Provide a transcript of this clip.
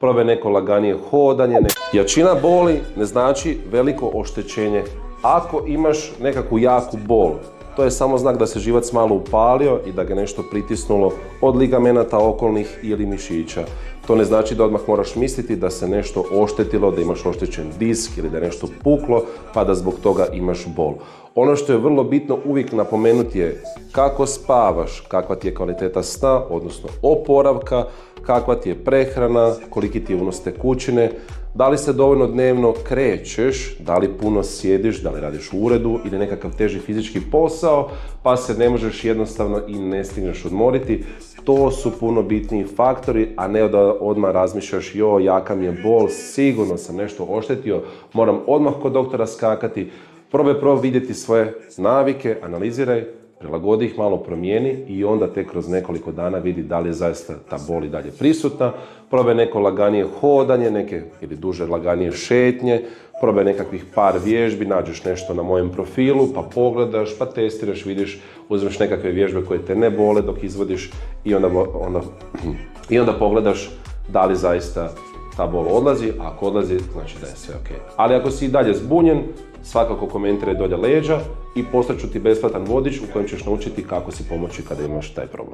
probaj neko laganije hodanje. Jačina boli ne znači veliko oštećenje. Ako imaš nekakvu jaku bol, to je samo znak da se živac malo upalio i da ga nešto pritisnulo od ligamenata okolnih ili mišića. To ne znači da odmah moraš misliti da se nešto oštetilo, da imaš oštećen disk ili da je nešto puklo pa da zbog toga imaš bol. Ono što je vrlo bitno uvijek napomenuti je kako spavaš, kakva ti je kvaliteta sna, odnosno oporavka, kakva ti je prehrana, koliki ti je unos tekućine, da li se dovoljno dnevno krećeš, da li puno sjediš, da li radiš u uredu ili nekakav teži fizički posao, pa se ne možeš jednostavno i ne stigneš odmoriti. To su puno bitniji faktori, a ne da odmah razmišljaš joj, jaka mi je bol, sigurno sam nešto oštetio, moram odmah kod doktora skakati. Probaj prvo vidjeti svoje navike, analiziraj, prilagodi ih, malo promijeni i onda tek kroz nekoliko dana vidi da li je zaista ta bol i dalje prisutna. Probaj neko laganije hodanje, neke ili duže laganije šetnje, probaj nekakvih par vježbi, nađeš nešto na mojem profilu, pa pogledaš, pa testiraš, vidiš, uzmeš nekakve vježbe koje te ne bole dok izvodiš i onda pogledaš da li zaista ta bol odlazi, a ako odlazi, znači da je sve ok. Ali ako si i dalje zbunjen, svakako komentiraj dolje leđa i poslat ću ti besplatan vodič u kojem ćeš naučiti kako si pomoći kada imaš taj problem.